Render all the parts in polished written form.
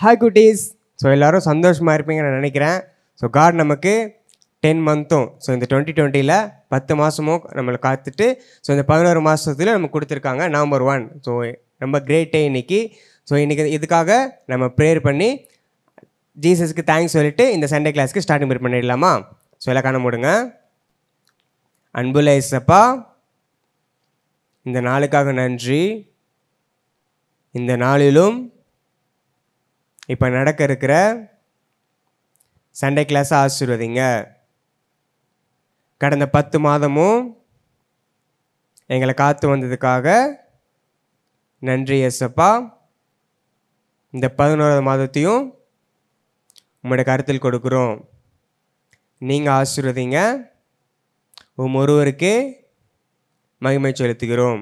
Hi குட்டீஸ். So எல்லோரும் சந்தோஷமாக இருப்பீங்கன்னு நான் நினைக்கிறேன். ஸோ காட் நமக்கு 10 மந்த்தும் ஸோ இந்த 2020 10 மாதமும் நம்மளை காத்துட்டு ஸோ இந்த 11 மாதத்தில் நமக்கு கொடுத்துருக்காங்க நவம்பர் 1. ஸோ ரொம்ப கிரேட் டே இன்றைக்கி. ஸோ இன்றைக்கி இதுக்காக நம்ம ப்ரேயர் பண்ணி ஜீசஸ்க்கு தேங்க்ஸ் சொல்லிவிட்டு இந்த சண்டே கிளாஸ்க்கு ஸ்டார்டிங் ப்ரேயர் பண்ணிடலாமா? ஸோ எல்லாம் கண்ண மூடுங்க. அன்புள்ள இயேசப்பா, இந்த நாளுக்காக நன்றி. இந்த நாளிலும் இப்போ நடக்க இருக்கிற சண்டே கிளாஸை ஆசீர்வதிங்க. கடந்த 10 மாதமும் எங்களை காத்து வந்ததுக்காக நன்றி இயேசப்பா. இந்த 11வது மாதத்தையும் உங்களுடைய கருத்தில் கொடுக்குறோம். நீங்கள் ஆசீர்வதிங்க. ஒருவருக்கே மகிமை செலுத்துகிறோம்.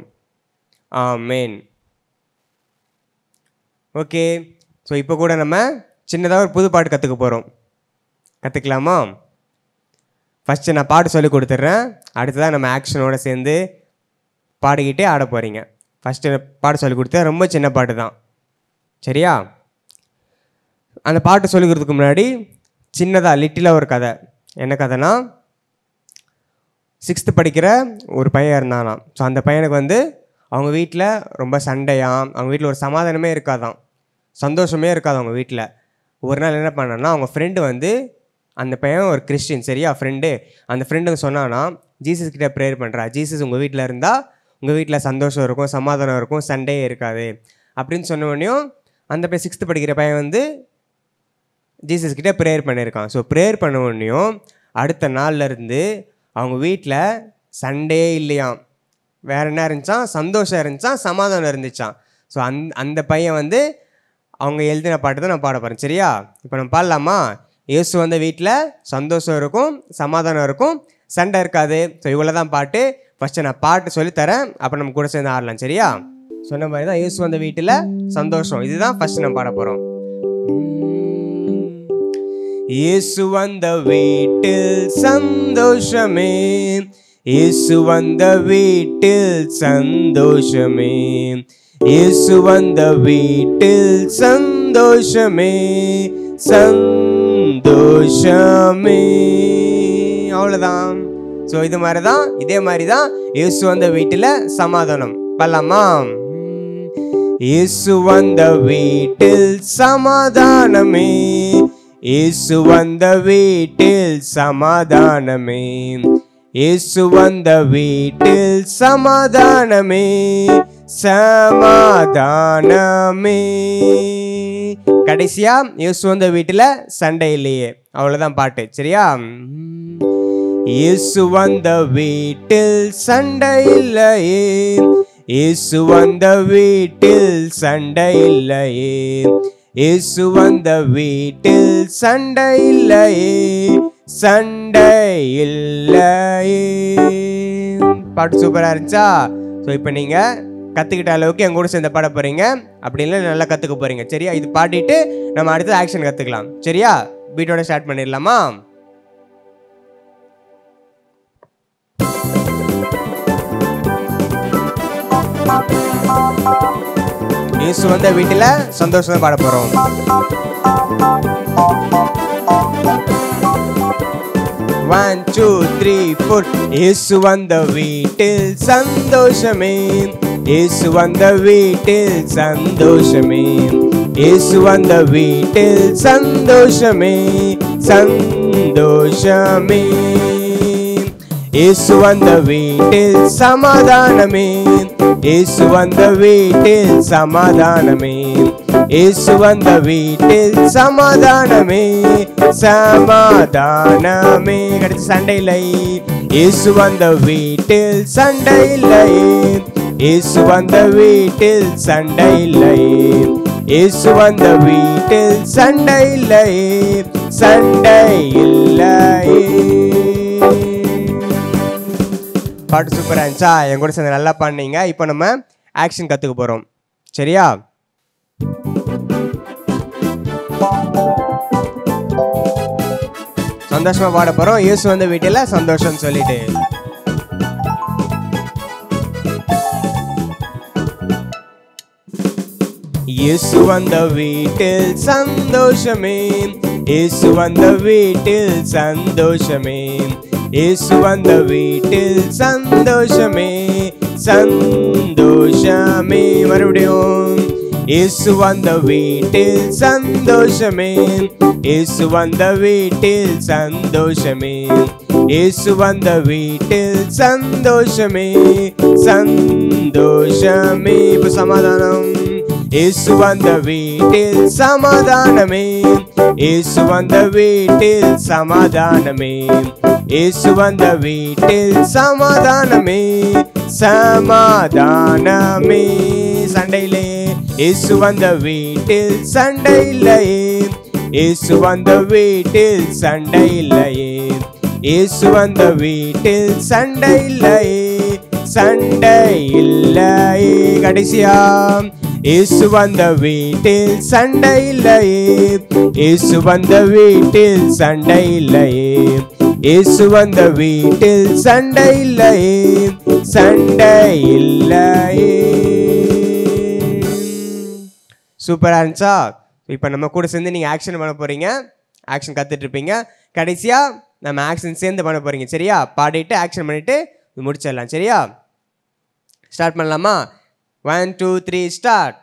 ஆமேன். ஓகே. ஸோ இப்போ கூட நம்ம சின்னதாக ஒரு புது பாட்டு கற்றுக்க போகிறோம். கற்றுக்கலாமா? ஃபஸ்ட்டு நான் பாட்டு சொல்லி கொடுத்துட்றேன். அடுத்ததான் நம்ம ஆக்ஷனோடு சேர்ந்து பாடிக்கிட்டே ஆட போகிறீங்க. ஃபஸ்ட்டு பாட்டு சொல்லி கொடுத்தேன். ரொம்ப சின்ன பாட்டு தான், சரியா? அந்த பாட்டு சொல்லி கொடுத்ததுக்கு முன்னாடி சின்னதாக லிட்டிலாக ஒரு கதை. என்ன கதைனா, 6th படிக்கிற ஒரு பையன் இருந்தானா. ஸோ அந்த பையனுக்கு அவங்க வீட்டில் ரொம்ப சண்டையாம். அவங்க வீட்டில் ஒரு சமாதானமே இருக்காதான், சந்தோஷமே இருக்காது அவங்க வீட்டில். ஒரு நாள் என்ன பண்ணான்னா, அவங்க ஃப்ரெண்டு அந்த பையன் ஒரு கிறிஸ்டின், சரியா? அந்த ஃப்ரெண்டு சொன்னான்னா, ஜீசஸ் கிட்டே ப்ரேயர் பண்ணுறா. ஜீசஸ் உங்கள் வீட்டில் இருந்தால் உங்கள் வீட்டில் சந்தோஷம் இருக்கும், சமாதானம் இருக்கும், சண்டையே இருக்காது அப்படின்னு சொன்னோடனையும் அந்த பையன் 6th படிக்கிற பையன் ஜீசஸ் கிட்டே ப்ரேயர் பண்ணியிருக்கான். ஸோ ப்ரேயர் பண்ண உடனேயும் அடுத்த நாள்லேருந்து அவங்க வீட்டில் சண்டையே இல்லையாம். வேறு என்ன இருந்துச்சான்? சந்தோஷம் இருந்துச்சான், சமாதானம் இருந்துச்சான். ஸோ அந்த பையன் அவங்க எழுதின பாட்டு தான் நான் பாட போகிறேன், சரியா? இப்போ நம்ம பாடலாமா? இயேசு வீட்டில் சந்தோஷம் இருக்கும், சமாதானம் இருக்கும், சண்டை இருக்காது. ஸோ இவ்வளோ தான் பாட்டு. ஃபஸ்ட்டு நான் பாட்டு சொல்லித்தரேன், அப்புறம் நம்ம கூட சேர்ந்து ஆடலாம், சரியா? சொன்ன மாதிரி தான் இயேசு வீட்டில் சந்தோஷம். இதுதான் ஃபஸ்ட்டு நம்ம பாட போகிறோம். இயேசு வீட்டில் சந்தோஷமே, இயேசு வீட்டில் சந்தோஷமே, இயேசு வீட்டில் சந்தோஷமே, சந்தோஷமே. அவ்வளோதான். ஸோ இது மாதிரி தான், இதே மாதிரி தான் இயேசு வீட்டில் சமாதானம். பண்ணலாமா? இயேசு வீட்டில் சமாதானமே, இயேசு வீட்டில் சமாதானமே, இயேசு வீட்டில் சமாதானமே, சமாதானமே. கடைசியா இயேசு வீட்டில் சண்டை இல்லையே. அவ்வளோதான் பாட்டு, சரியா? இயேசு வீட்டில் சண்டை இல்லையே, இயேசு வீட்டில் சண்டை இல்லையே, இயேசு வீட்டில் சண்டை இல்லையே, சண்டை இல்லையே. பாட்டு சூப்பராக இருந்துச்சா? ஸோ இப்போ நீங்கள் கற்றுக்கிட்ட அளவுக்கு என் கூட சேர்ந்து பாட போகிறீங்க. அப்படி இல்லை நல்லா கற்றுக்க போகிறீங்க, சரியா? இது பாடிட்டு நம்ம அடுத்த ஆக்ஷன் கற்றுக்கலாம், சரியா? பீட்டோட ஸ்டார்ட் பண்ணிடலாமா? இயேசு வீட்டில் சந்தோஷம் பாட போகிறோம். One, two, three, four. இயேசு வீட்டில் சந்தோஷமே, இயேசு வீட்டில் சந்தோஷமே, இயேசு வீட்டில் சந்தோஷமே, சந்தோஷமே. இயேசு வீட்டில் சமாதானமே, இயேசு வீட்டில் சமாதானமே, இயேசு வீட்டில் சமாதானமே, சமாதானமே. கடைசி சண்டை இல்லை. இயேசு வீட்டில் சண்டை இல்லையே, இயேசு வீட்டில் சண்டை இல்லையே, இயேசு வீட்டில் சண்டை இல்லையே, சண்டை இல்லையே. பாட்டு சூப்பராக இருந்துச்சா? என் கூட சேர்ந்து நல்லா பாடினீங்க. இப்போ நம்ம ஆக்ஷன் கற்றுக்க போகிறோம், சரியா? சந்தோஷமாக பாட போகிறோம். இயேசு வீட்டில் சந்தோஷம் சொல்லிட்டு. இயேசு வந்த வீட்டில் சந்தோஷமே, இயேசு வந்த வீட்டில் சந்தோஷமே, இயேசு வந்த வீட்டில் சந்தோஷமே, சந்தோஷமே. மறுபடியும் இயேசு வந்த வீட்டில் சந்தோஷமே, இயேசு வந்த வீட்டில் சந்தோஷமே, இயேசு வந்த வீட்டில் சந்தோஷமே, சந்தோஷமே. இப்ப சமாதானம். இயேசு வந்த வீட்டில் சமாதானமே, இயேசு வந்த வீட்டில் சமாதானமே, இயேசு வந்த வீட்டில் சமாதானமே, சமாதானமே. சண்டையிலே இயேசு வந்த வீட்டில் சண்டை இல்லையே, இயேசு வந்த வீட்டில் சண்டை இல்லையே, இயேசு வந்த வீட்டில் சண்டை இல்லையே, சண்டை இல்லையே. கடைசியா இயேசு வந்த வீட்டில் சண்டை இல்லையே, இயேசு வந்த வீட்டில் சண்டை இல்லையே, இயேசு வந்த வீட்டில் சண்டை இல்லையே, சண்டை இல்லையே. சூப்பரா இருந்துச்சா? இப்போ நம்ம கூட சேர்ந்து நீங்கள் ஆக்ஷன் பண்ண போகிறீங்க, ஆக்ஷன் கற்றுட்டு இருப்பீங்க. கடைசியாக நம்ம ஆக்ஷன் சேர்ந்து பண்ண போகிறீங்க. சரியா? பாடிட்டு ஆக்ஷன் பண்ணிவிட்டு முடிச்சிடலாம். சரியா? ஸ்டார்ட் பண்ணலாமா? 1 2 3 ஸ்டார்ட்.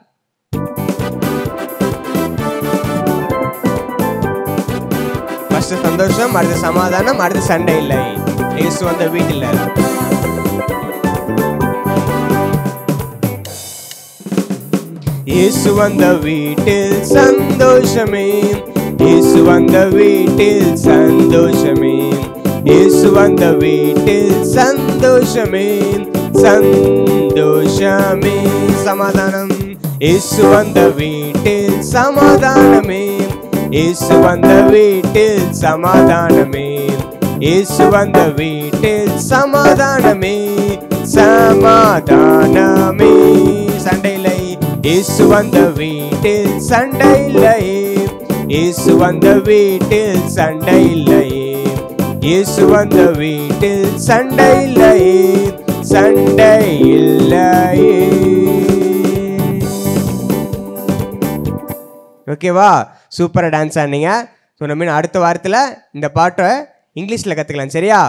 ஃபர்ஸ்ட் சந்தோஷம், அடுத்து சமாதானம், அடுத்து சண்டை இல்லை. இயேசு வந்த வீட்டில். இயேசு வந்த வீட்டில் சந்தோஷமே, இயேசு வந்த வீட்டில் சந்தோஷமே, இயேசு வந்த வீட்டில் சந்தோஷமே, சந்தோஷமே. சமாதானம். இயேசு வந்த வீட்டில் சமாதானமே, இயேசு வந்த வீட்டில் சமாதானமே, இயேசு வந்த வீட்டில் சமாதானமே, சமாதானமே. சண்டை இல்லை. இயேசு வந்த வீட்டில் சண்டை இல்லையே, இயேசு வந்த வீட்டில் சண்டை இல்லையே, இயேசு வந்த வீட்டில் சண்டை இல்லையே, சண்டை இல்லையே. ஓகேவா? சூப்பராக டான்ஸ் ஆனீங்க. ஸோ நம்ம அடுத்த வாரத்தில் இந்த பாட்டை இங்கிலீஷில் கற்றுக்கலாம். சரியா?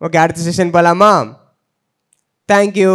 ஓகே, அடுத்த செஷன் போகலாமா? தேங்க்யூ.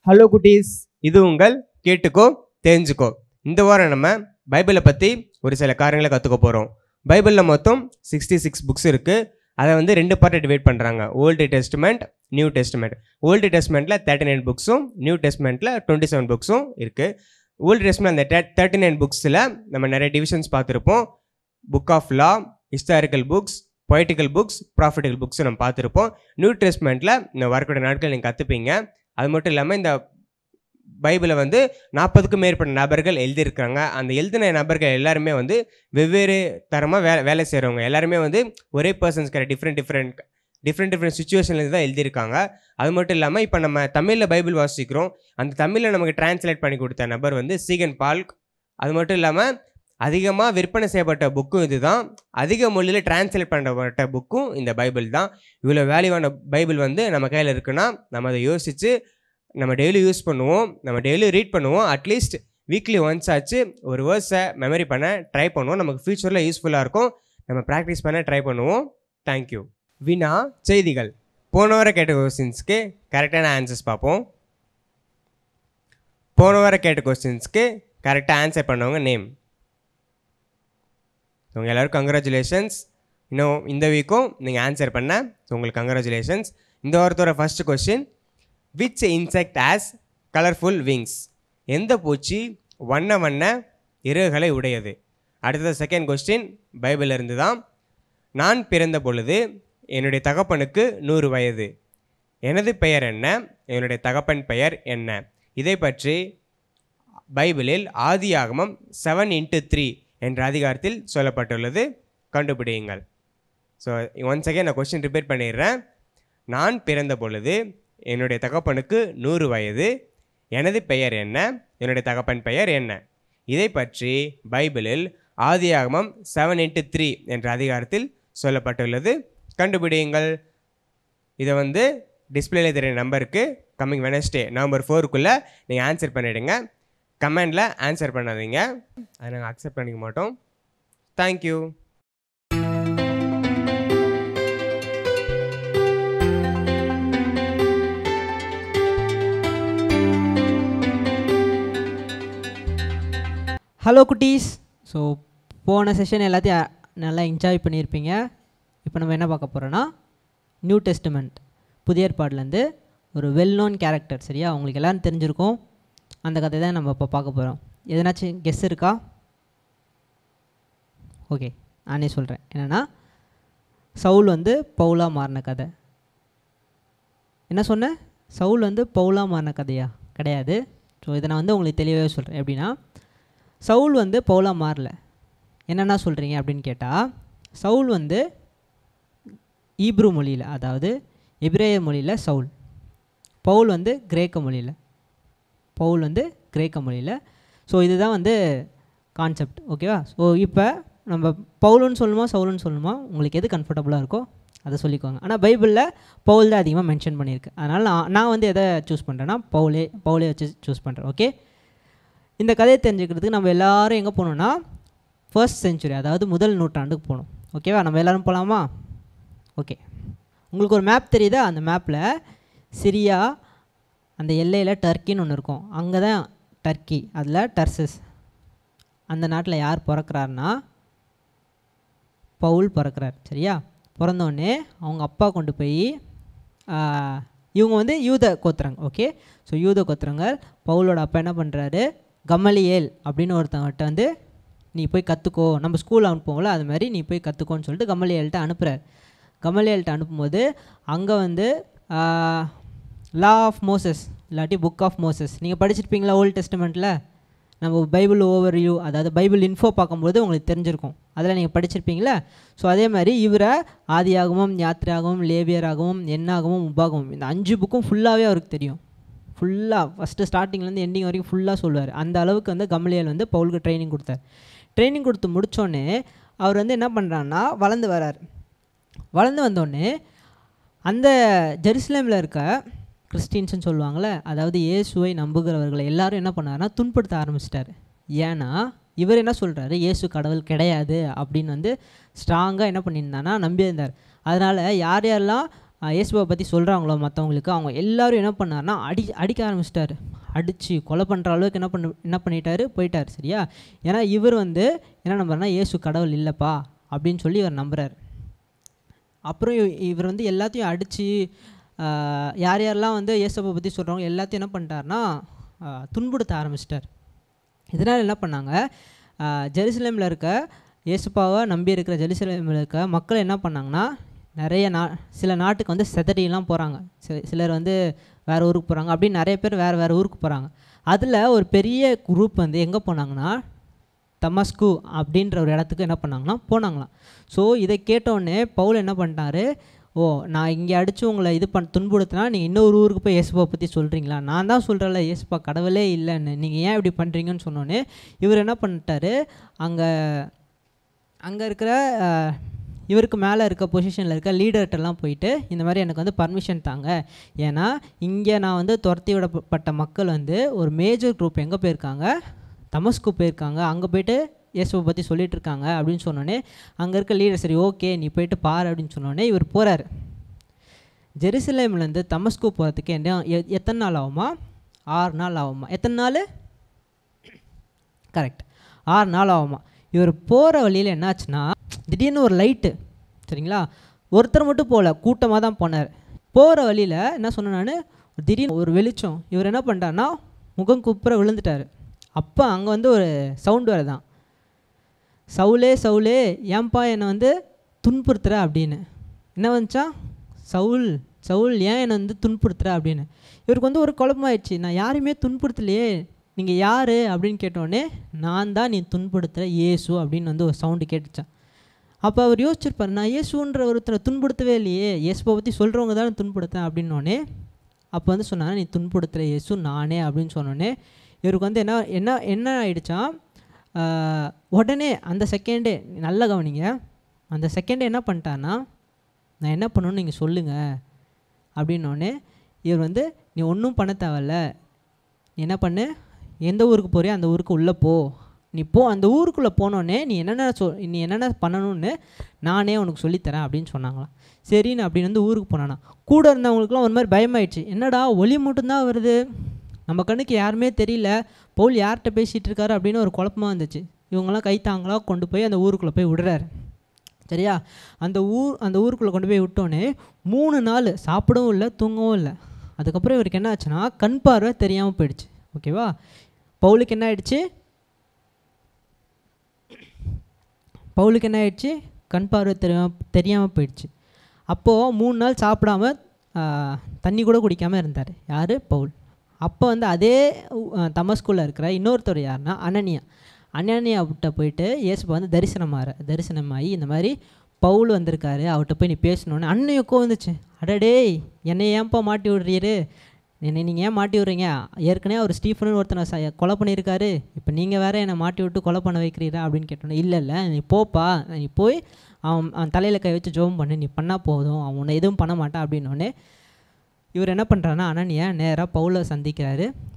ஹலோ குட்டீஸ், இது உங்கள் கேட்டுக்கோ தெரிஞ்சுக்கோ. இந்த வாரம் நம்ம பைபிளை பற்றி ஒரு சில காரியங்களை கற்றுக்க போகிறோம். பைபிளில் மொத்தம் 66 புக்ஸ் இருக்குது. அதை வந்து 2 பார்ட்டை டிவைட் பண்ணுறாங்க. Old testament, new testament. Old டெஸ்ட்மெண்ட்டில் 39 புக்ஸும், நியூ டெஸ்ட்மெண்ட்டில் 27 புக்ஸும் இருக்குது. ஓல்டு டெஸ்ட்மெண்ட் அந்த 39 புக்ஸில் நம்ம நிறைய டிவிஷன்ஸ் பார்த்துருப்போம். Book of law, historical books, poetical books, prophetical books நம்ம பார்த்துருப்போம். நியூ டெஸ்ட்மெண்ட்டில் இந்த வரக்கூடிய நாட்கள் நீங்கள் கற்றுப்பீங்க. அது மட்டும் இல்லாமல் இந்த பைபிளை வந்து 40க்கும் மேற்பட்ட நபர்கள் எழுதியிருக்காங்க. அந்த எழுதின நபர்கள் எல்லாருமே வந்து வெவ்வேறு தரமாக வேலை செய்கிறவங்க. எல்லாருமே வந்து ஒரே பர்சன்ஸ் கிடையாது, டிஃப்ரெண்ட் சுச்சுவேஷன்லேருந்து தான் எழுதியிருக்காங்க. அது மட்டும் இல்லாமல் இப்போ நம்ம தமிழில் பைபிள் வாசிக்கிறோம். அந்த தமிழில் நமக்கு டிரான்ஸ்லேட் பண்ணி கொடுத்த நபர் வந்து சீகன் பால்க். அது மட்டும் இல்லாமல் அதிகமாக விற்பனை செய்யப்பட்ட புக்கும் இது தான். அதிக மொழியில் டிரான்ஸ்லேட் பண்ணப்பட்ட புக்கும் இந்த பைபிள் தான். இவ்வளோ வேல்யூவான பைபிள் வந்து நம்ம கையில் இருக்குன்னா நம்ம அதை யோசித்து நம்ம டெய்லி யூஸ் பண்ணுவோம், நம்ம டெய்லி ரீட் பண்ணுவோம். அட்லீஸ்ட் வீக்லி ஒன்ஸ் ஆச்சு ஒரு வேர்ட்ஸை மெமரி பண்ண ட்ரை பண்ணுவோம். நமக்கு ஃப்யூச்சரில் யூஸ்ஃபுல்லாக இருக்கும். நம்ம ப்ராக்டிஸ் பண்ண ட்ரை பண்ணுவோம். தேங்க்யூ. வினா செய்திகள். போன வாரம் கேட்ட கொஸ்டின்ஸ்க்கு கரெக்டான ஆன்சர்ஸ் பார்ப்போம். போன வாரம் கேட்ட கொஸ்டின்ஸ்க்கு கரெக்டாக ஆன்சர் பண்ணவங்க நேம். உங்கள் எல்லோரும் கங்க்ராச்சுலேஷன்ஸ். இன்னும் இந்த வீக்கும் நீங்கள் ஆன்சர் பண்ண உங்களுக்கு கங்க்ராச்சுலேஷன்ஸ். இந்த வாரத்தோட first question, which insect has colourful wings? எந்த பூச்சி வண்ண வண்ண இறகுகளை உடையது? அடுத்தது செகண்ட் கொஸ்டின் பைபிளில் இருந்து தான். நான் பிறந்த பொழுது என்னுடைய தகப்பனுக்கு 100 வயது. எனது பெயர் என்ன? என்னுடைய தகப்பன் பெயர் என்ன? இதை பற்றி பைபிளில் ஆதியாகமம் 7:3 என்ற அதிகாரத்தில் சொல்லப்பட்டுள்ளது. கண்டுபிடியுங்கள். ஸோ ஒன்ஸ் அகைன் நான் கொஸ்டின் ரிப்பீட் பண்ணிடுறேன். நான் பிறந்த பொழுது என்னுடைய தகப்பனுக்கு 100 வயது. எனது பெயர் என்ன? என்னுடைய தகப்பன் பெயர் என்ன? இதை பற்றி பைபிளில் ஆதியாகமம் 7:3 என்ற அதிகாரத்தில் சொல்லப்பட்டுள்ளது. கண்டுபிடியுங்கள். இதை வந்து டிஸ்பிளேல தெரிகிற நம்பருக்கு கம்மிங் வெனஸ்டே நவம்பர் 4க்குள்ளே நீங்கள் ஆன்சர் பண்ணிவிடுங்க. கமெண்டில் ஆன்சர் பண்ணாதீங்க, அதை நாங்கள் அக்செப்ட் பண்ணிக்க மாட்டோம். தேங்க்யூ. ஹலோ குட்டீஸ். ஸோ போன செஷன் எல்லாத்தையும் நல்லா என்ஜாய் பண்ணியிருப்பீங்க. இப்போ நம்ம என்ன பார்க்க போகிறோன்னா நியூ டெஸ்ட்மெண்ட், புதிய ஏற்பாடுலேருந்து ஒரு வெல் நோன் கேரக்டர். சரியா, உங்களுக்கு எல்லோரும் தெரிஞ்சிருக்கும். அந்த கதை தான் நம்ம இப்போ பார்க்க போகிறோம். எதனாச்சும் கெஸ் இருக்கா? ஓகே, நானே சொல்கிறேன். என்னென்னா, சவுல் வந்து பவுலாக மாறின கதை. என்ன சொன்னேன்? சவுல் வந்து பவுலாக மாறின கதையா? கிடையாது. ஸோ இதை நான் வந்து உங்களுக்கு தெளிவாகவே சொல்கிறேன். எப்படின்னா, சவுல் வந்து பவுலாக மாறல. என்னென்னா சொல்கிறீங்க அப்படின்னு கேட்டால், சவுல் வந்து ஈப்ரு மொழியில், அதாவது எபிரேய மொழியில் சவுல். பவுல் வந்து கிரேக்க மொழியில். ஸோ இதுதான் வந்து கான்செப்ட். ஓகேவா? ஸோ இப்போ நம்ம பவுலுன்னு சொல்லுமா சவுலுன்னு சொல்லுமா, உங்களுக்கு எது கம்ஃபர்டபுளாக இருக்கோ அதை சொல்லிக்கோங்க. ஆனால் பைபிளில் பவுல் தான் அதிகமாக மென்ஷன் பண்ணியிருக்கு. அதனால் நான் வந்து எதை சூஸ் பண்ணுறேன்னா பவுலே வச்சு சூஸ் பண்ணுறேன். ஓகே, இந்த கதையை தெரிஞ்சுக்கிறதுக்கு நம்ம எல்லோரும் எங்கே போகணுன்னா ஃபர்ஸ்ட் செஞ்சுரி, அதாவது முதல் நூற்றாண்டுக்கு போகணும். ஓகேவா? நம்ம எல்லோரும் போகலாமா? ஓகே, உங்களுக்கு ஒரு மேப் தெரியுதா? அந்த மேப்பில் சிரியா, அந்த எல்லையில் டர்க்கின்னு ஒன்று இருக்கும். அங்கே தான் டர்க்கி, அதில் டர்சஸ். அந்த நாட்டில் யார் பிறக்கிறாருன்னா பவுல் பிறக்கிறார். சரியா? பிறந்தோடனே அவங்க அப்பா கொண்டு போய், இவங்க வந்து யூத கோத்திரங்க. ஓகே, ஸோ யூத கோத்திரங்க. பவுலோட அப்பா என்ன பண்ணுறாரு? கமலியேல் அப்படின்னு ஒருத்தவங்கிட்ட வந்து நீ போய் கற்றுக்கோ, நம்ம ஸ்கூல் அனுப்புவோம்ல அது மாதிரி நீ போய் கற்றுக்கோன்னு சொல்லிட்டு கமலியேல்கிட்ட அனுப்புகிறார். கமலியேல்கிட்ட அனுப்பும்போது அங்கே வந்து லா ஆஃப் மோசஸ் இல்லாட்டி புக் ஆஃப் மோசஸ் நீங்கள் படிச்சிருப்பீங்களா? ஓல்டு டெஸ்ட்மெண்ட்டில் நம்ம பைபிள் ஓவர்வியூ, அதாவது பைபிள் இன்ஃபோ பார்க்கும்போது உங்களுக்கு தெரிஞ்சிருக்கும். அதில் நீங்கள் படிச்சிருப்பீங்களா? ஸோ அதே மாதிரி இவரை ஆதியாகமும், யாத்திராகமும், லேவியராகவும், எண்ணாகமும், உபாகமும், இந்த 5 புக்கும் ஃபுல்லாகவே அவருக்கு தெரியும். ஃபுல்லாக ஃபஸ்ட்டு ஸ்டார்டிங்லேருந்து எண்டிங் வரைக்கும் ஃபுல்லாக சொல்லுவார். அந்த அளவுக்கு வந்து கமலியேல் வந்து பவுலுக்கு ட்ரைனிங் கொடுத்தார். ட்ரைனிங் கொடுத்து முடித்தோடனே அவர் வந்து என்ன பண்ணுறான்னா வளர்ந்து வரார். வளர்ந்து வந்தோடனே அந்த ஜெருசலேமில் இருக்க கிறிஸ்டின்ஸ்ன்னு சொல்லுவாங்கள்ல, அதாவது இயேசுவை நம்புகிறவர்களை எல்லாரும் என்ன பண்ணாருன்னா துன்படுத்த ஆரம்பிச்சிட்டார். ஏன்னா இவர் என்ன சொல்கிறாரு? இயேசு கடவுள் கிடையாது அப்படின்னு வந்து ஸ்ட்ராங்காக என்ன பண்ணியிருந்தான்னா நம்பியிருந்தார். அதனால் யார் யாரெல்லாம் இயேசுவை பற்றி சொல்கிறாங்களோ மற்றவங்களுக்கு, அவங்க எல்லோரும் என்ன பண்ணார்னா அடிக்க ஆரம்பிச்சிட்டாரு. அடித்து கொலை பண்ணுற அளவுக்கு என்ன பண்ணிட்டாரு, போயிட்டார். சரியா? ஏன்னா இவர் வந்து என்ன நம்புறாருனா இயேசு கடவுள் இல்லைப்பா அப்படின்னு சொல்லி இவர் நம்புகிறார். அப்புறம் இவர் வந்து எல்லாத்தையும் அடித்து யார் யாரெல்லாம் வந்து இயேசுவை பற்றி சொல்கிறவங்க எல்லாத்தையும் என்ன பண்ணிட்டாருனா துன்புறுத்த ஆரம்பிச்சிட்டார். இதனால் என்ன பண்ணாங்க, ஜெருசலேமில் இருக்க இயேசுப்பாவை நம்பி இருக்கிற ஜெருசலேமில் இருக்க மக்கள் என்ன பண்ணாங்கன்னா நிறைய சில நாட்டுக்கு வந்து செதறிலாம் போகிறாங்க. சிலர் வந்து வேறு ஊருக்கு போகிறாங்க, அப்படின்னு நிறைய பேர் வேறு ஊருக்கு போகிறாங்க. அதில் ஒரு பெரிய குரூப் வந்து எங்கே போனாங்கன்னா தமஸ்கு அப்படின்ற ஒரு இடத்துக்கு என்ன பண்ணாங்கன்னா போனாங்களாம். ஸோ இதை கேட்டோடனே பவுல் என்ன பண்ணிட்டாரு, நான் இங்கே அடித்து உங்களை துன்புறுத்தினா நீங்கள் இன்னொரு ஊருக்கு போய் இயேசுப்பா பற்றி சொல்கிறீங்களா? நான் தான் சொல்கிறேன்ல இயேசுப்பா கடவுளே இல்லைன்னு, நீங்கள் ஏன் இப்படி பண்ணுறீங்கன்னு சொன்னோன்னே இவர் என்ன பண்ணிட்டாரு, அங்கே இருக்கிற இவருக்கு மேலே இருக்க பொசிஷனில் இருக்க லீடர்கிட்டலாம் போயிட்டு இந்த மாதிரி எனக்கு வந்து பர்மிஷன் தாங்க, ஏன்னா இங்கே நான் வந்து துரத்தி விடப்பட்ட மக்கள் வந்து ஒரு மேஜர் குரூப் எங்கே போயிருக்காங்க, தமஸ்கு போயிருக்காங்க, அங்கே போய்ட்டு இயேசுவை பற்றி சொல்லிகிட்டு இருக்காங்க அப்படின்னு சொன்னோன்னே அங்கே இருக்க லீடர் சரி ஓகே நீ போய்ட்டு பாரு அப்படின்னு சொன்னோடனே இவர் போகிறார். ஜெருசலேம்லேருந்து தமஸ்கு போகிறதுக்கு எத்தனை நாள் ஆகுமா? 6 நாள் ஆகுமா? எத்தனை நாள்? கரெக்ட், 6 நாள் ஆகுமா. இவர் போகிற வழியில் என்னாச்சுன்னா திடீர்னு ஒரு லைட்டு, சரிங்களா, ஒருத்தர் மட்டும் போகல, கூட்டமாக தான் போனார். போகிற வழியில் என்ன சொன்னேன் நான், திடீர்னு ஒரு வெளிச்சம், இவர் என்ன பண்ணிட்டாருன்னா முகம் குப்புற விழுந்துட்டார். அப்போ அங்கே வந்து ஒரு சவுண்டு வருதான், சவுலே சவுலே ஏன்பா என்னை வந்து துன்புறுத்துற அப்படின்னு. என்ன வந்துச்சா, சவுல் சவுல் ஏன் என்னை வந்து துன்புறுத்துற அப்படின்னு. இவருக்கு வந்து ஒரு குழப்பமாயிடுச்சு, நான் யாரையுமே துன்புறுத்தலையே, நீங்கள் யார் அப்படின்னு கேட்டோடனே நான் தான் நீ துன்புறுத்துகிற இயேசு அப்படின்னு வந்து ஒரு சவுண்டு கேட்டுச்சான். அப்போ அவர் யோசிச்சிருப்பார், நான் இயேசுன்ற ஒருத்தரை துன்புறுத்தவே இல்லையே, இயேசுவை பற்றி சொல்கிறவங்க தானே துன்புறுத்தேன் அப்படின்னோடனே அப்போ வந்து சொன்னாங்க நீ துன்புறுத்துகிற இயேசு நானே அப்படின்னு சொன்னோடனே இவருக்கு வந்து என்ன ஆகிடுச்சான், உடனே அந்த செகண்டே, நல்லா கவனிங்க, அந்த செகண்டே என்ன பண்ணிட்டான்னா நான் என்ன பண்ணணும்னு நீங்கள் சொல்லுங்கள் அப்படின்னோடனே இவர் வந்து நீ ஒன்றும் பண்ண தேவையில்ல, நீ என்ன பண்ணு, எந்த ஊருக்கு போறியோ அந்த ஊருக்கு உள்ளே போ, நீ போ, அந்த ஊருக்குள்ளே போனோடனே நீ என்னென்ன பண்ணணும்னு நானே உனக்கு சொல்லித்தரேன் அப்படின்னு சொன்னாங்களாம். சரின்னு அப்படின்னு வந்து ஊருக்கு போனானா கூட இருந்தவங்களுக்குலாம் ஒரு மாதிரி பயமாயிடுச்சு, என்னடா ஒளி மட்டும்தான் வருது, நம்ம கண்ணுக்கு யாருமே தெரியல, பவுல் யார்கிட்ட பேசிகிட்டு இருக்காரு அப்படின்னு ஒரு குழப்பமாக இருந்துச்சு. இவங்கெல்லாம் கைத்தாங்களாக கொண்டு போய் அந்த ஊருக்குள்ளே போய் விடுறாரு. சரியா? அந்த ஊருக்குள்ளே கொண்டு போய் விட்டோன்னே 3 நாள் சாப்பிடவும் இல்லை தூங்கவும் இல்லை. அதுக்கப்புறம் இவருக்கு என்ன ஆச்சுன்னா கண் பார்வை தெரியாமல் போயிடுச்சு. ஓகேவா? பவுலுக்கு என்ன ஆயிடுச்சு, கண் பார்வை தெரியாமல் போயிடுச்சு. அப்போது 3 நாள் சாப்பிடாம தண்ணி கூட குடிக்காமல் இருந்தார். யார்? பவுல். அப்போ வந்து அதே தமஸ்குள்ள இருக்கிற இன்னொருத்தர் யாருன்னா அனனியா விட்ட போயிட்டு இயேசுப்பா வந்து தரிசனமாகி இந்த மாதிரி பவுல் வந்திருக்காரு, அவர்கிட்ட போய் நீ பேசணுன்னு அன்னையோக்கோ வந்துச்சு. அடடே என்னை ஏன்ப்பா மாட்டி விடுறீரு, நீங்கள் ஏன் மாட்டி விட்றீங்க, ஏற்கனவே அவர் ஸ்டீஃபன் ஒருத்தனை கொலை பண்ணியிருக்காரு, இப்போ நீங்கள் வேறு என்னை மாட்டி விட்டு கொலை பண்ண வைக்கிறீரா அப்படின்னு கேட்டோன்னே இல்லை நீ போப்பா, நீ போய் அவன் தலையில் கை வச்சு ஜெபம் பண்ணு, நீ பண்ணால் போதும், அவன் உன்னை எதுவும் பண்ண மாட்டான் அப்படின்னோடனே இவர் என்ன பண்ணுறாருன்னா அனனியா நேராக பவுலை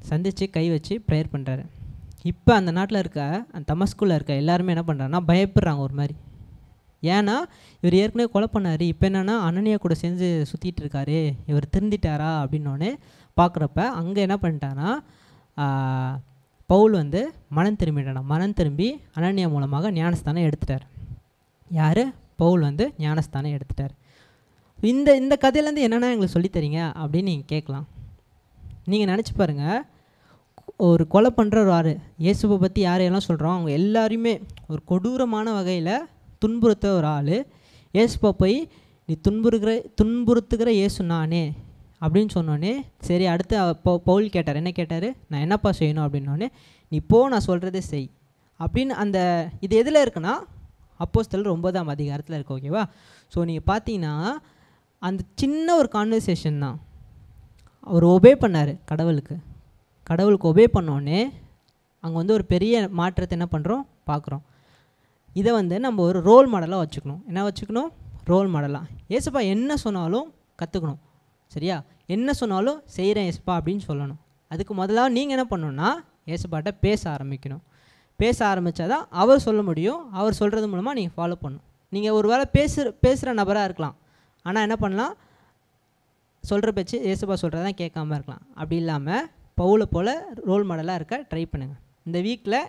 சந்தித்து கை வச்சு ப்ரேயர் பண்ணுறாரு. இப்போ அந்த நாட்டில் இருக்க அந்த தமஸ்குள்ள இருக்க எல்லாருமே என்ன பண்ணுறாங்கன்னா பயப்படுறாங்க ஒரு மாதிரி. ஏன்னா இவர் ஏற்கனவே கொலை பண்ணார், இப்போ என்னென்னா அனனியா கூட சேர்ந்து சுற்றிட்டு இருக்காரு, இவர் திருந்திட்டாரா அப்படின்னோடனே பார்க்குறப்ப அங்கே என்ன பண்ணிட்டான்னா பவுல் வந்து மனம் திரும்பி அனனியா மூலமாக ஞானஸ்தானம் எடுத்துட்டார். யார்? பவுல் வந்து ஞானஸ்தானம் எடுத்துட்டார். இந்த கதையிலேருந்து என்னென்னா எங்களுக்கு சொல்லித்தரீங்க அப்படின்னு நீங்கள் கேட்கலாம். நீங்கள் நினச்சி பாருங்கள், ஒரு கொலை பண்ணுற ஒரு ஆள், இயேசுவை பற்றி யாரையெல்லாம் சொல்கிறோம் அவங்க எல்லாரையுமே ஒரு கொடூரமான வகையில் துன்புறுத்த ஒரு ஆள், இயேசுப்பா போய் நீ துன்புறுத்துகிற இயேசு நானே அப்படின்னு சொன்னோடனே சரி அடுத்து பவுல் கேட்டார். என்ன கேட்டார்? நான் என்னப்பா செய்யணும் அப்படின்னோடனே நீ போ, நான் சொல்கிறதே செய் அப்படின்னு. இது எதில் இருக்குன்னா அப்போஸ்தலர் 9ஆம் அதிகாரத்தில் இருக்குது. ஓகேவா? ஸோ நீங்கள் பார்த்தீங்கன்னா அந்த சின்ன ஒரு கான்வர்சேஷன் தான், அவர் ஒபே பண்ணார் கடவுளுக்கு ஒபே பண்ணோடனே அங்கே வந்து ஒரு பெரிய மாற்றத்தை என்ன பண்ணுறோம் பார்க்குறோம். இதை வந்து நம்ம ஒரு ரோல் மாடலாக வச்சுக்கணும். என்ன வச்சுக்கணும்? ரோல் மாடலாக. ஏசப்பா என்ன சொன்னாலும் கற்றுக்கணும். சரியா? என்ன சொன்னாலும் செய்கிறேன் ஏசப்பா அப்படின்னு சொல்லணும். அதுக்கு முதலாக நீங்கள் என்ன பண்ணணுன்னா ஏசப்பாட்ட பேச ஆரம்பிக்கணும். பேச ஆரம்பித்தா தான் அவர் சொல்ல முடியும். அவர் சொல்கிறது மூலமாக நீங்கள் ஃபாலோ பண்ணணும். நீங்கள் ஒரு வேளை பேசுகிற நபராக இருக்கலாம், ஆனால் என்ன பண்ணலாம், சொல்கிற பேச்சு ஏசப்பா சொல்கிறதான் கேட்காம இருக்கலாம். அப்படி இல்லாமல் பவுலை போல் ரோல் மாடலாக இருக்க ட்ரை பண்ணுங்கள். இந்த வீக்கில்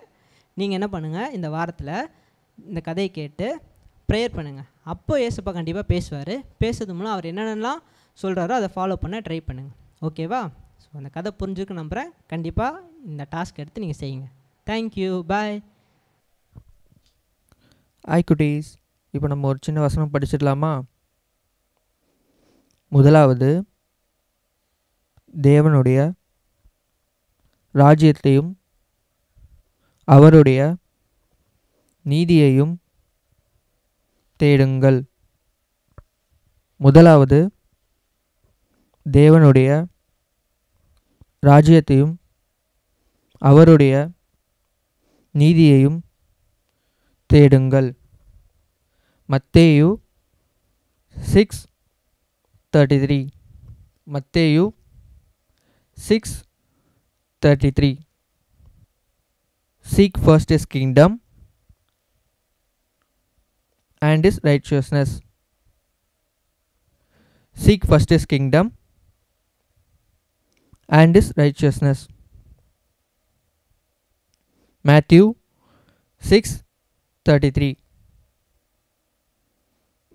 நீங்கள் என்ன பண்ணுங்கள், இந்த வாரத்தில் இந்த கதையை கேட்டு ப்ரேயர் பண்ணுங்கள். அப்போ ஏசப்பா கண்டிப்பாக பேசுவார். பேசுறது மூலம் அவர் என்னென்னலாம் சொல்கிறாரோ அதை ஃபாலோ பண்ண ட்ரை பண்ணுங்கள். ஓகேவா? ஸோ அந்த கதை புரிஞ்சுருக்கு நம்புகிறேன். கண்டிப்பாக இந்த டாஸ்க் எடுத்து நீங்கள் செய்யுங்க. தேங்க்யூ, பாய். ஹாய் குட்டீஸ், இப்போ நம்ம ஒரு சின்ன வசனம் படிச்சிடலாமா? முதலாவது, தேவனுடைய ராஜ்யத்தையும் அவருடைய நீதியையும் தேடுங்கள். முதலாவது, தேவனுடைய ராஜ்யத்தையும் அவருடைய நீதியையும் தேடுங்கள். மத்தேயு 6:33. மத்தேயு 6:33. Seek first his kingdom and his righteousness. Seek first his kingdom and his righteousness. Matthew 6:33.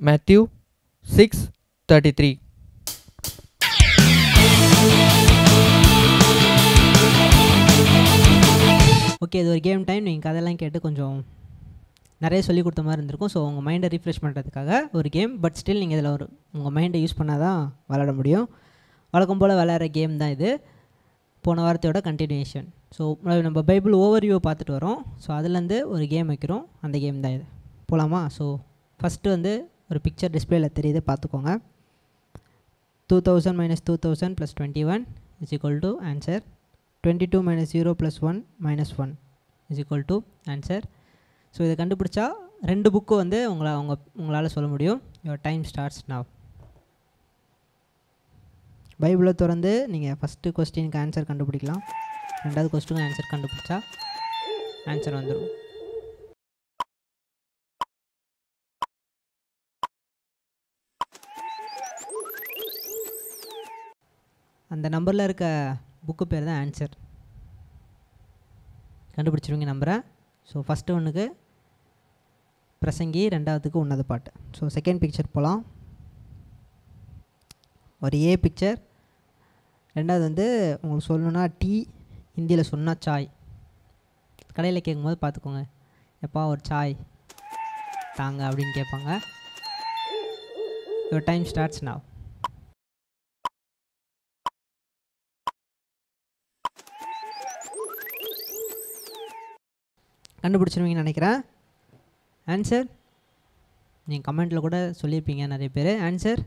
Matthew 6:33. Okay, இது ஒரு கேம் டைம். நீங்கள் கதையெல்லாம் கேட்டு கொஞ்சம் நிறைய சொல்லி கொடுத்த மாதிரி இருந்திருக்கும். ஸோ உங்கள் மைண்டை ரீஃப்ரெஷ் பண்ணுறதுக்காக ஒரு கேம். பட் ஸ்டில் நீங்கள் இதில் உங்கள் மைண்டை யூஸ் பண்ணால் தான் விளையாட முடியும். வழக்கம் போல் விளையாடுற கேம் தான் இது. போன வாரத்தோட கண்டினியூஷன். ஸோ நம்ம பைபிள் ஓவர்வியூ பார்த்துட்டு வரோம். ஸோ அதுலேருந்து ஒரு கேம் வைக்கிறோம். அந்த கேம் தான் இது. போகலாமா? ஸோ ஃபஸ்ட்டு வந்து ஒரு பிக்சர் டிஸ்பிளேயில் தெரியுது, பார்த்துக்கோங்க. 2000 - 2000 + 21 = ஆன்சர். 22 - 0 + 1 - 1 = ஆன்சர். ஸோ இதை கண்டுபிடிச்சா 2 புக்கு வந்து உங்களால் சொல்ல முடியும். Your time starts now. பைபிளை திறந்து நீங்கள் ஃபஸ்ட்டு கொஸ்டினுக்கு ஆன்சர் கண்டுபிடிக்கலாம். 2வது கொஸ்டினுக்கு ஆன்சர் கண்டுபிடிச்சா ஆன்சர் வந்துடும். அந்த நம்பரில் இருக்க புக்கு பேர் தான் ஆன்சர். கண்டுபிடிச்சிருவீங்க நம்புகிறேன். ஸோ ஃபஸ்ட்டு ஒன்றுக்கு பிரசங்கி, 2வதுக்கு உன்னத பாட்டு. ஸோ செகண்ட் பிக்சர் போகலாம். ஒரு ஏ பிக்சர். 2வது வந்து உங்களுக்கு சொல்லணுன்னா டீ, ஹிந்தியில் சொன்னால் சாய். கடையில் கேட்கும்போது பார்த்துக்கோங்க, எப்பா ஒரு சாய் தாங்க அப்படின்னு கேட்பாங்க. Your time starts now. கண்டுபிடிச்சிருவீங்கன்னு நினைக்கிறேன். ஆன்சர் நீங்கள் கமெண்ட்டில் கூட சொல்லியிருப்பீங்க நிறைய பேர். ஆன்சர்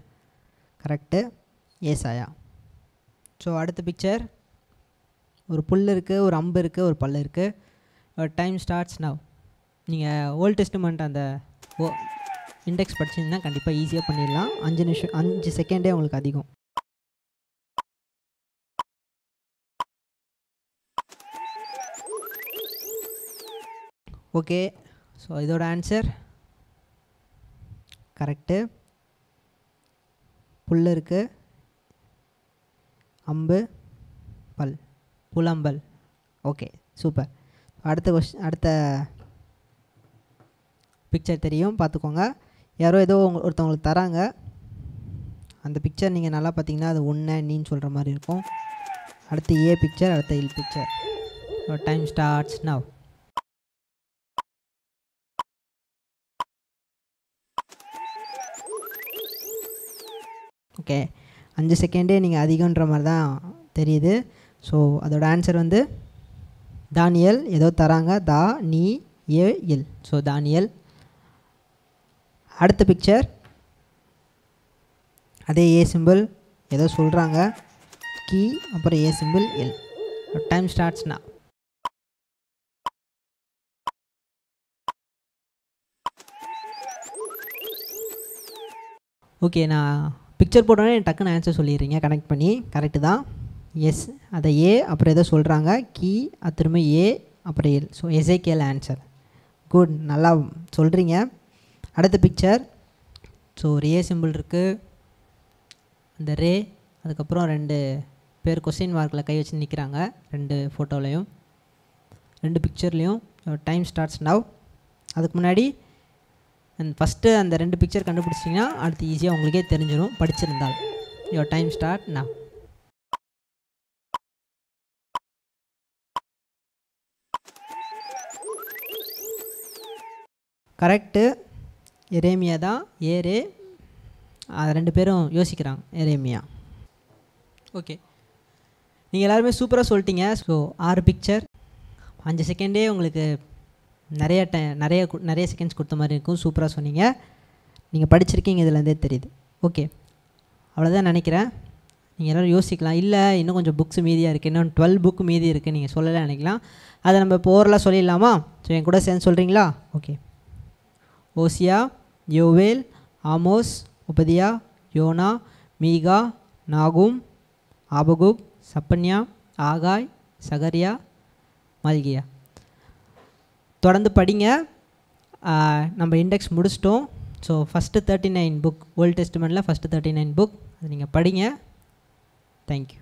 கரெக்டு, ஏசாயா. ஸோ அடுத்த பிக்சர், ஒரு புல் இருக்குது, ஒரு அம்பு இருக்குது, ஒரு பல் இருக்குது. Time starts now. நீங்கள் ஓல்ட் டெஸ்டமெண்ட் அந்த இண்டெக்ஸ் படிச்சிங்கன்னா கண்டிப்பாக ஈஸியாக பண்ணிடலாம். 5 செகண்டே உங்களுக்கு அதிகம். ஓகே, ஸோ இதோட ஆன்சர் கரெக்டு. புல் இருக்குது, அம்பு, பல், புலம்பல். Okay, super. அடுத்த பிக்சர் தெரியும், பார்த்துக்கோங்க. யாரோ ஏதோ ஒருத்தவங்களுக்கு தராங்க. அந்த பிக்சர் நீங்கள் நல்லா பார்த்தீங்கன்னா அது ஒன்று நீன்னு சொல்கிற மாதிரி இருக்கும். அடுத்து ஏ பிக்சர், அடுத்த L picture. Time starts now. Okay, 5 செகண்டே நீங்கள் அதிகன்ற மாதிரி தான் தெரியுது. ஸோ அதோட ஆன்சர் வந்து தானியல். ஏதோ தராங்க, தா நீ ஏ இல். ஸோ தானியல். அடுத்த பிக்சர், அதே ஏ சிம்பிள், ஏதோ சொல்கிறாங்க, கீ, அப்புறம் ஏ சிம்பிள் எல். டைம் ஸ்டார்ட்ஸ்னா. ஓகே, நான் பிக்சர் போட்டோன்னே டக்குன்னு ஆன்சர் சொல்லிடுறீங்க கனெக்ட் பண்ணி. கரெக்டு தான். எஸ், அதை ஏ, அப்புறம் ஏதோ சொல்கிறாங்க, கீ, அது திரும்ப ஏ, அப்புறம் L. So Ezekiel answer. Good, நல்லா சொல்கிறீங்க. அடுத்த பிக்சர், ஸோ ஒரு ஏ சிம்பிள் இருக்குது, அந்த ரே, அதுக்கப்புறம் 2 பேர் கொஸ்டின் மார்க்கில் கை வச்சு நிற்கிறாங்க 2 ஃபோட்டோலையும் 2 பிக்சர்லேயும். Time starts now. அதுக்கு முன்னாடி ஃபஸ்ட்டு அந்த 2 பிக்சர் கண்டுபிடிச்சிங்கன்னா அடுத்து ஈஸியாக உங்களுக்கே தெரிஞ்சிடும் படிச்சிருந்தால். Your time start now. Correct, எரேமியா தான். ஏரே, அது 2 பேரும் யோசிக்கிறாங்க, எரேமியா. ஓகே, நீங்கள் எல்லாருமே சூப்பராக சொல்லிட்டீங்க. ஸோ 6 பிக்சர் 5 செகண்டே உங்களுக்கு நிறைய செகண்ட்ஸ் கொடுத்த மாதிரி இருக்கும். சூப்பராக சொன்னீங்க, நீங்கள் படிச்சிருக்கீங்க இதுலேருந்தே தெரியுது. ஓகே, அவ்வளோதான் நினைக்கிறேன். நீங்கள் எல்லோரும் யோசிக்கலாம், இல்லை இன்னும் கொஞ்சம் புக்ஸ் மீதியாக இருக்குது, இன்னும் 12 புக்கு மீதி இருக்குது நீங்கள் சொல்லலை நினைக்கலாம். அதை நம்ம இப்போ ஓரலாக சொல்லிடலாமா? ஸோ என் கூட சேர்ந்து சொல்கிறீங்களா? ஓகே. ஓசியா, யோவேல், ஆமோஸ், உபதியா, யோனா, மீகா, நாகும், ஆபகுக், சப்பன்யா, ஆகாய், சகரியா, மல்கியா. தொடர்ந்து படிங்க. நம்ம இண்டெக்ஸ் முடிச்சிட்டோம். ஸோ ஃபஸ்ட்டு 39 புக், ஓல்ட் டெஸ்ட்மெண்ட்டில் ஃபஸ்ட்டு 39 புக், அது நீங்கள் படிங்க. தேங்க்யூ.